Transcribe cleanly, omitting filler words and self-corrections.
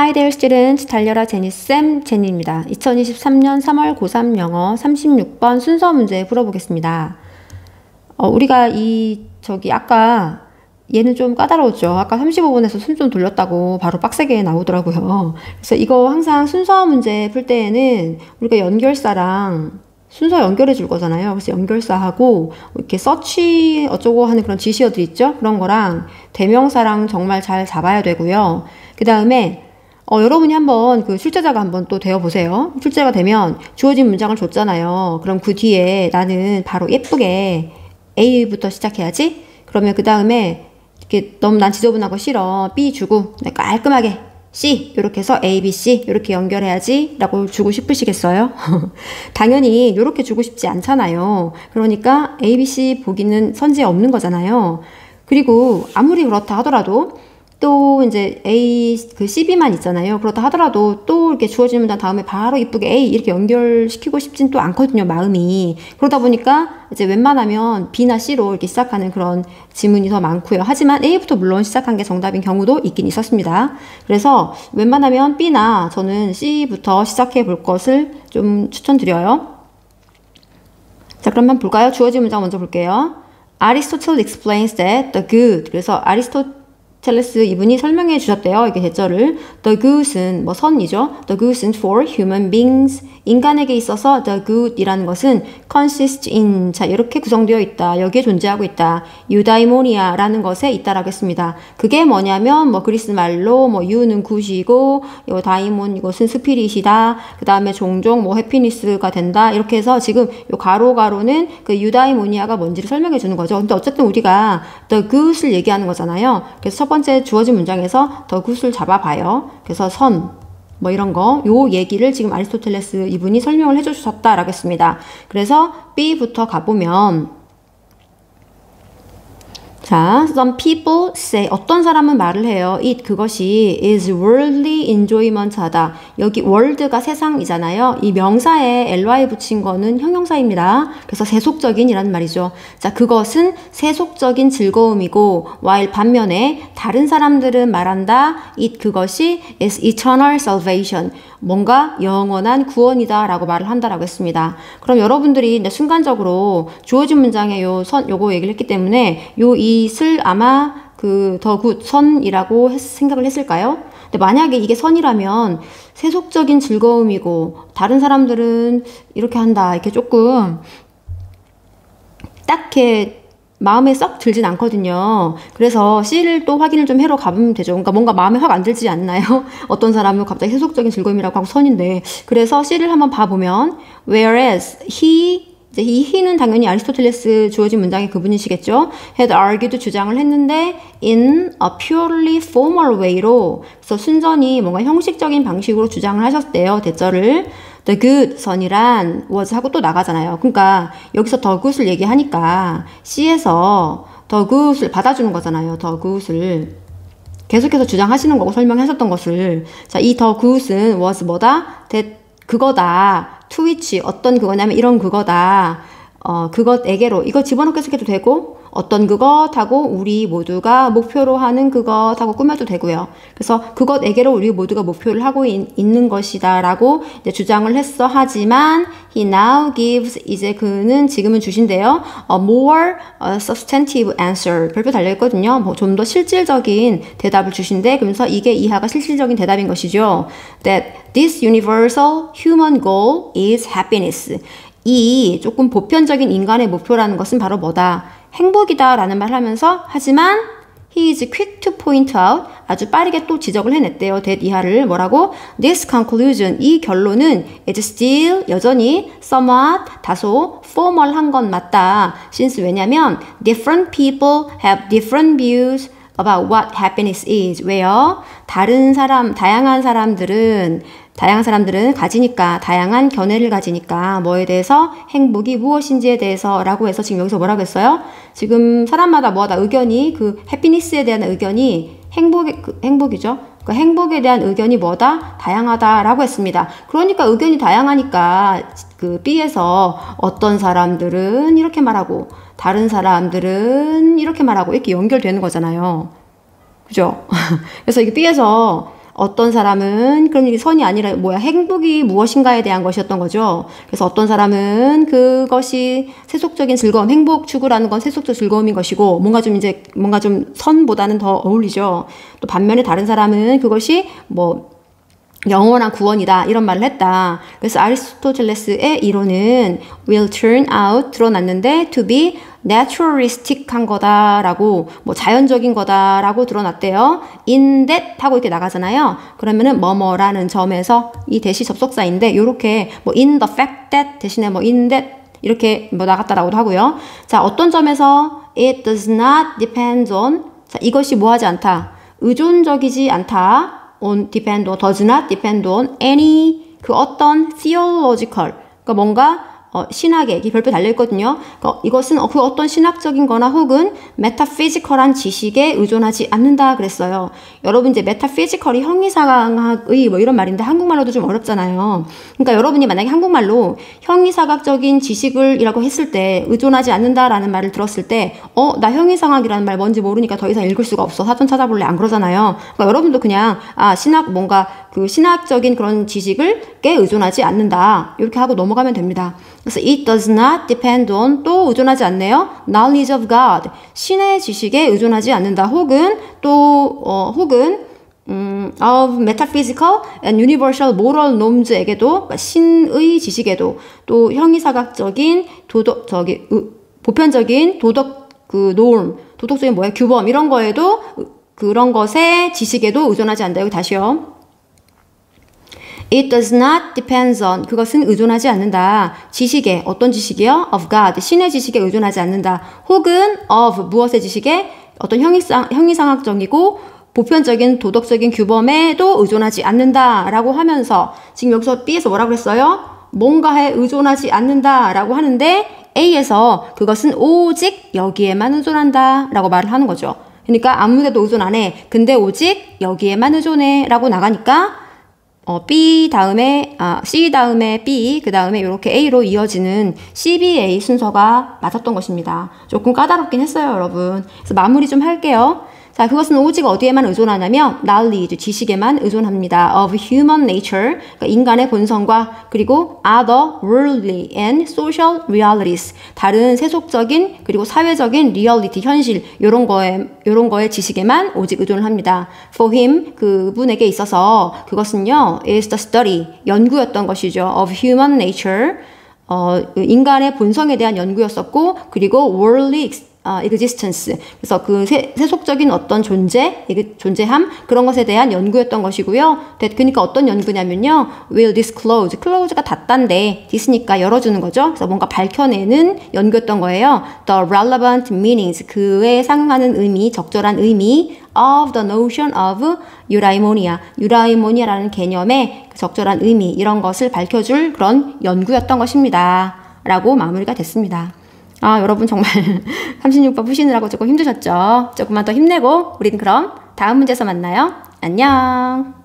Hi there students, 달려라 제니쌤, 제니입니다. 2023년 3월 고3 영어 36번 순서 문제 풀어보겠습니다. 우리가 아까 얘는 좀 까다로웠죠. 아까 35번에서 순 좀 돌렸다고 바로 빡세게 나오더라고요. 그래서 이거 항상 순서 문제 풀 때에는 우리가 연결사랑 순서 연결해 줄 거잖아요. 그래서 연결사하고 이렇게 서치 어쩌고 하는 그런 지시어들 있죠? 그런 거랑 대명사랑 정말 잘 잡아야 되고요. 그 다음에 여러분이 한번 그 출제자가 한번 또 되어보세요. 출제가 되면 주어진 문장을 줬잖아요. 그럼 그 뒤에 나는 바로 예쁘게 A부터 시작해야지. 그러면 그 다음에 이렇게 너무 난 지저분한 거 싫어. B 주고 깔끔하게 C 이렇게 해서 A, B, C 이렇게 연결해야지 라고 주고 싶으시겠어요? 당연히 이렇게 주고 싶지 않잖아요. 그러니까 A, B, C 보기는 선지에 없는 거잖아요. 그리고 아무리 그렇다 하더라도 또 이제 A, CB만 있잖아요. 그렇다 하더라도 또 이렇게 주어진 문장 다음에 바로 이쁘게 A 이렇게 연결시키고 싶진 또 않거든요, 마음이. 그러다 보니까 이제 웬만하면 B나 C로 이렇게 시작하는 그런 지문이 더 많고요. 하지만 A부터 물론 시작한 게 정답인 경우도 있긴 있었습니다. 그래서 웬만하면 B나 저는 C부터 시작해 볼 것을 좀 추천드려요. 자, 그럼 한번 볼까요? 주어진 문장 먼저 볼게요. Aristotle explains that the good. 그래서 텔레스 이분이 설명해 주셨대요. 이게 대절을. The good은 선이죠. The good은 for human beings. 인간에게 있어서 the good이라는 것은 consist in. 자, 이렇게 구성되어 있다. 여기에 존재하고 있다. eudaimonia라는 것에 있다라고 했습니다. 그게 뭐냐면 그리스 말로 eu는 굿이고 다이몬 이것은 스피릿이다. 그 다음에 종종 해피니스가 된다. 이렇게 해서 지금 요 가로가로는 그 eudaimonia가 뭔지를 설명해 주는 거죠. 근데 어쨌든 우리가 the good을 얘기하는 거잖아요. 그래서 첫 번째 주어진 문장에서 the good을 잡아봐요. 그래서 선 이런 거, 요 얘기를 지금 아리스토텔레스 이분이 설명을 해주셨다라고 했습니다. 그래서 B부터 가보면, 자, some people say, 어떤 사람은 말을 해요. It, 그것이 is worldly enjoyment 하다. 여기 world가 세상이잖아요. 이 명사에 ly 붙인 거는 형용사입니다. 그래서 세속적인 이라는 말이죠. 자, 그것은 세속적인 즐거움이고, while 반면에 다른 사람들은 말한다. It, 그것이 is eternal salvation. 뭔가 영원한 구원이다 라고 말을 한다라고 했습니다. 그럼 여러분들이 순간적으로 주어진 문장에 요거 얘기를 했기 때문에 it을 아마 더 굿 선이라고 생각을 했을까요? 근데 만약에 이게 선이라면 세속적인 즐거움이고 다른 사람들은 이렇게 한다. 이렇게 조금 딱히 마음에 썩 들진 않거든요. 그래서 C를 또 확인을 좀 해러 가보면 되죠. 그러니까 뭔가 마음에 확 안 들지 않나요? 어떤 사람은 갑자기 세속적인 즐거움이라고 하고 선인데. 그래서 C를 한번 봐보면 whereas 이 he는 당연히 아리스토텔레스 주어진 문장의 그분이시겠죠. had argued 주장을 했는데 in a purely formal way로 그래서 순전히 뭔가 형식적인 방식으로 주장을 하셨대요. 대절을. The good 선이란 was 하고 또 나가잖아요. 그러니까 여기서 the good을 얘기하니까 C에서 the good을 받아주는 거잖아요. the good을 계속해서 주장하시는 거고 설명하셨던 것을. 자, 이 the good은 was 뭐다? 그거다. to which 어떤 그거냐면 이런 그거다. 그것에게로 이거 집어넣고 해석해도 되고 어떤 그것하고 우리 모두가 목표로 하는 그것하고 꾸며도 되고요. 그래서 그것에게로 우리 모두가 목표를 하고 있는 것이다 라고 이제 주장을 했어. 하지만 he now gives 이제 그는 지금은 주신대요. a more substantive answer. 별표 달려있거든요. 좀 더 실질적인 대답을 주신대. 그러면서 이게 이하가 실질적인 대답인 것이죠. That this universal human goal is happiness. 이 조금 보편적인 인간의 목표라는 것은 바로 뭐다? 행복이다 라는 말을 하면서 하지만 he is quick to point out 아주 빠르게 또 지적을 해냈대요. that 이하를 뭐라고? This conclusion 이 결론은 is still 여전히 somewhat 다소 formal한 건 맞다. since 왜냐면 different people have different views about what happiness is. 왜요? 다양한 사람들은 가지니까, 다양한 견해를 가지니까, 뭐에 대해서, 행복이 무엇인지에 대해서, 라고 해서 지금 여기서 뭐라고 했어요? 지금 사람마다 뭐하다 의견이, 해피니스에 대한 의견이, 행복이죠? 그 행복에 대한 의견이 뭐다? 다양하다라고 했습니다. 그러니까 의견이 다양하니까, B에서 어떤 사람들은 이렇게 말하고, 다른 사람들은 이렇게 말하고, 이렇게 연결되는 거잖아요. 그죠? 그래서 이게 B에서 어떤 사람은, 그럼 이게 선이 아니라 뭐야, 행복이 무엇인가에 대한 것이었던 거죠. 그래서 어떤 사람은 그것이 세속적인 즐거움, 행복 추구라는 건 세속적 즐거움인 것이고, 뭔가 좀 선보다는 더 어울리죠. 또 반면에 다른 사람은 그것이 뭐, 영원한 구원이다 이런 말을 했다. 그래서 아리스토텔레스의 이론은 will turn out 드러났는데 to be naturalistic한 거다라고 뭐 자연적인 거다라고 드러났대요. in that 하고 이렇게 나가잖아요. 그러면은 뭐뭐라는 점에서 이 대시 접속사인데 요렇게 뭐 in the fact that 대신에 뭐 in that 이렇게 뭐 나갔다라고도 하고요. 자, 어떤 점에서 it does not depend on 자, 이것이 뭐하지 않다. 의존적이지 않다. on depend on, does not depend on any 그 어떤 theological 그러니까 뭔가 신학에 이 별표 달려있거든요. 이것은 그 어떤 신학적인 거나 혹은 메타피지컬한 지식에 의존하지 않는다 그랬어요. 여러분 이제 메타피지컬이 형이사학의 뭐 이런 말인데 한국말로도 좀 어렵잖아요. 그러니까 여러분이 만약에 한국말로 형이사학적인 지식을 이라고 했을 때 의존하지 않는다라는 말을 들었을 때 나 형이상학이라는 말 뭔지 모르니까 더 이상 읽을 수가 없어. 사전 찾아볼래 안 그러잖아요. 그러니까 여러분도 그냥 신학 뭔가 그 신학적인 그런 지식을 의존하지 않는다. 이렇게 하고 넘어가면 됩니다. 그래서 it does not depend on 또 의존하지 않네요. knowledge of God 신의 지식에 의존하지 않는다. 혹은 of metaphysical and universal moral norms에게도 신의 지식에도 또 형이사학적인 보편적인 도덕 도덕적인 규범 이런 거에도 그런 것의 지식에도 의존하지 않는다. 여기 다시요. It does not depend on 그것은 의존하지 않는다. 지식에 어떤 지식이요? of God 신의 지식에 의존하지 않는다. 혹은 of 무엇의 지식에 어떤 형이상학적이고 보편적인 도덕적인 규범에도 의존하지 않는다라고 하면서 지금 여기서 B에서 뭐라고 그랬어요? 뭔가에 의존하지 않는다라고 하는데 A에서 그것은 오직 여기에만 의존한다 라고 말을 하는 거죠. 그러니까 아무데도 의존 안 해. 근데 오직 여기에만 의존해 라고 나가니까 B 다음에 C 다음에 B 그 다음에 이렇게 A로 이어지는 CBA 순서가 맞았던 것입니다. 조금 까다롭긴 했어요, 여러분. 그래서 마무리 좀 할게요. 자, 그것은 오직 어디에만 의존하냐면 knowledge, 지식에만 의존합니다. of human nature, 그러니까 인간의 본성과 그리고 other worldly and social realities, 다른 세속적인 그리고 사회적인 reality, 현실 요런 거의 지식에만 오직 의존을 합니다. For him, 그분에게 있어서 그것은요 is the study, 연구였던 것이죠. of human nature, 인간의 본성에 대한 연구였었고 그리고 worldly existence. 그래서 그 세속적인 어떤 존재함 그런 것에 대한 연구였던 것이고요. 그러니까 어떤 연구냐면요. will disclose. close가 닫다인데 dis니까 열어주는 거죠. 그래서 뭔가 밝혀내는 연구였던 거예요. the relevant meanings. 그에 상응하는 의미, 적절한 의미 of the notion of eudaimonia. eudaimonia라는 개념의 적절한 의미 이런 것을 밝혀줄 그런 연구였던 것입니다. 라고 마무리가 됐습니다. 여러분 정말 36번 푸시느라고 조금 힘드셨죠? 조금만 더 힘내고 우리는 그럼 다음 문제에서 만나요. 안녕.